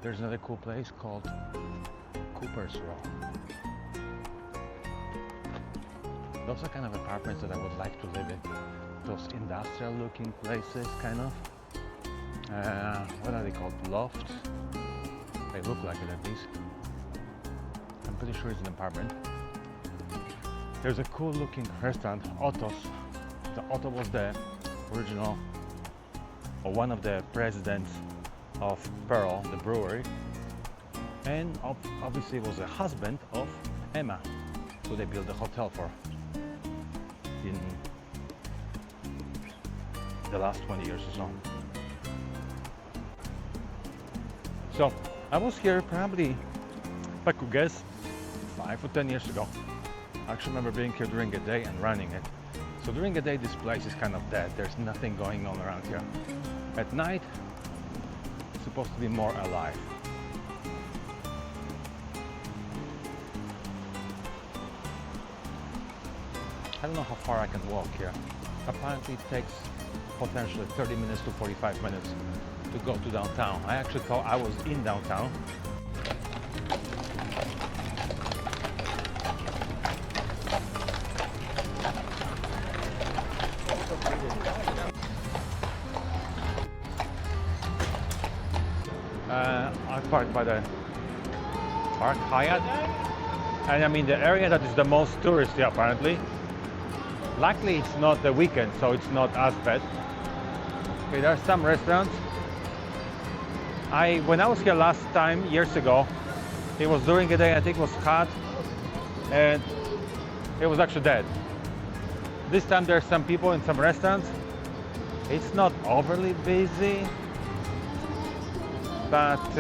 There's another cool place called Cooper's Row. Those are kind of apartments that I would like to live in. Those industrial looking places, kind of. What are they called? Loft? They look like it at least. I'm pretty sure it's an apartment. There's a cool looking restaurant, Otto's. The Otto was the original, or one of the presidents of Pearl, the brewery. And obviously was a husband of Emma, who they built the hotel for in the last 20 years or so. So I was here probably, if I could guess, 5 or 10 years ago. I actually remember being here during the day and running it. So during the day this place is kind of dead. There's nothing going on around here. At night it's supposed to be more alive. I don't know how far I can walk here. Apparently it takes potentially 30 minutes to 45 minutes to go to downtown. I actually thought I was in downtown. I parked by the Park Hyatt, and I'm in the area that is the most touristy apparently. Luckily it's not the weekend, so it's not as bad. Okay, there are some restaurants. When I was here last time, years ago, it was during the day, I think it was hot, and it was actually dead. This time there's some people in some restaurants. It's not overly busy, but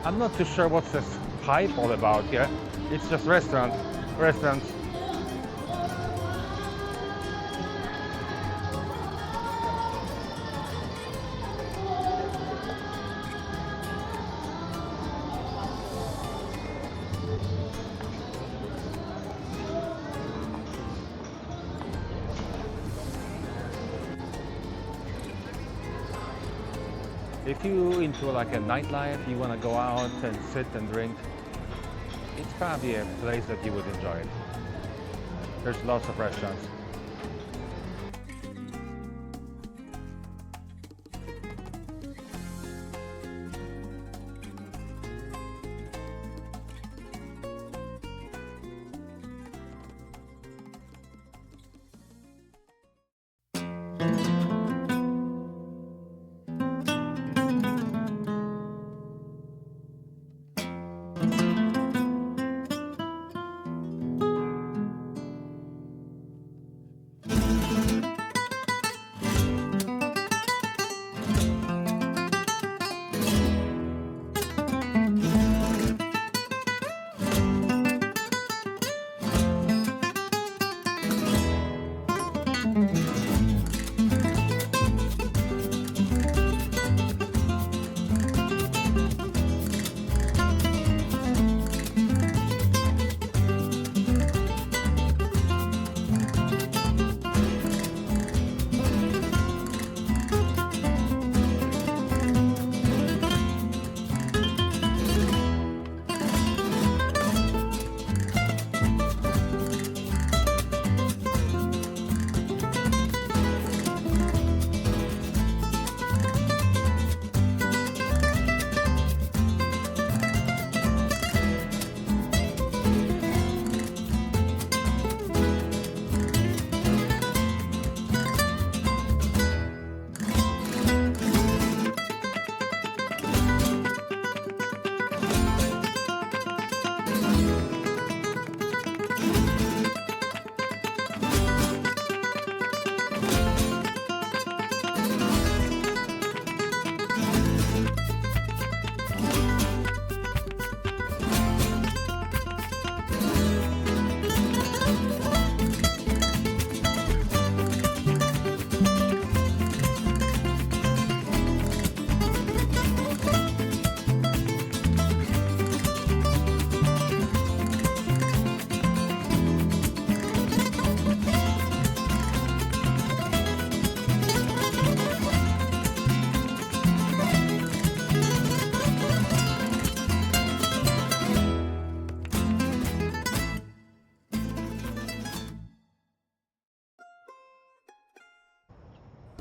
I'm not too sure what's this hype all about here. It's just restaurants. If you into like a nightlife, you want to go out and sit and drink, it's probably a place that you would enjoy it. There's lots of restaurants.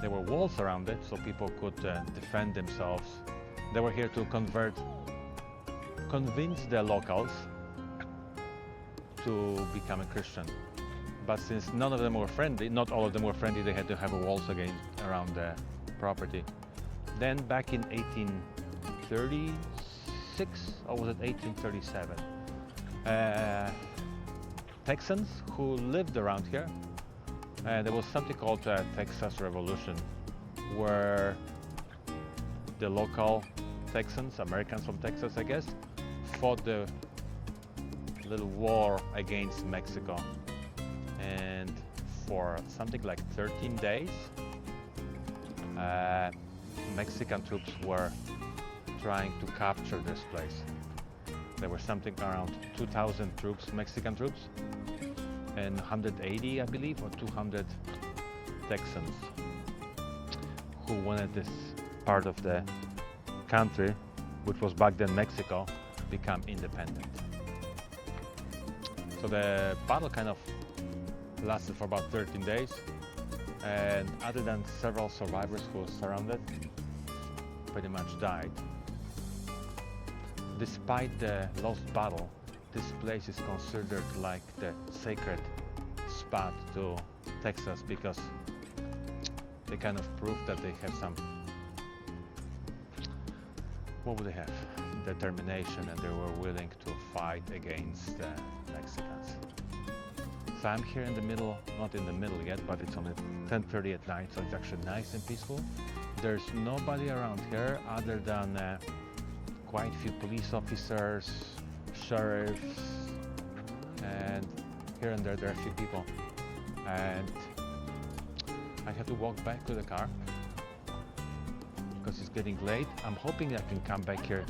There were walls around it so people could defend themselves. They were here to convince the locals to become a Christian. But since none of them were friendly, not all of them were friendly, they had to have a walls again around the property. Then back in 1836, or was it 1837, Texans who lived around here, there was something called Texas Revolution, where the local Texans, Americans from Texas I guess, fought the little war against Mexico. And for something like 13 days, Mexican troops were trying to capture this place. There were something around 2,000 troops, Mexican troops, and 180, I believe, or 200 Texans who wanted this part of the country, which was back then Mexico, become independent. So the battle kind of lasted for about 13 days, and other than several survivors who were surrounded, pretty much died. Despite the lost battle, this place is considered like the sacred spot to Texas because they kind of proved that they have some, what would they have? Determination, and they were willing to fight against the Mexicans. So I'm here in the middle, not in the middle yet, but it's only 10:30 at night, so it's actually nice and peaceful. There's nobody around here other than quite a few police officers, sheriffs, and here and there are a few people. And I have to walk back to the car because it's getting late. I'm hoping I can come back here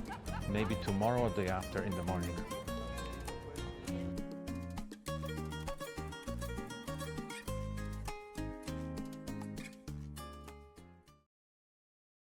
maybe tomorrow or the day after in the morning.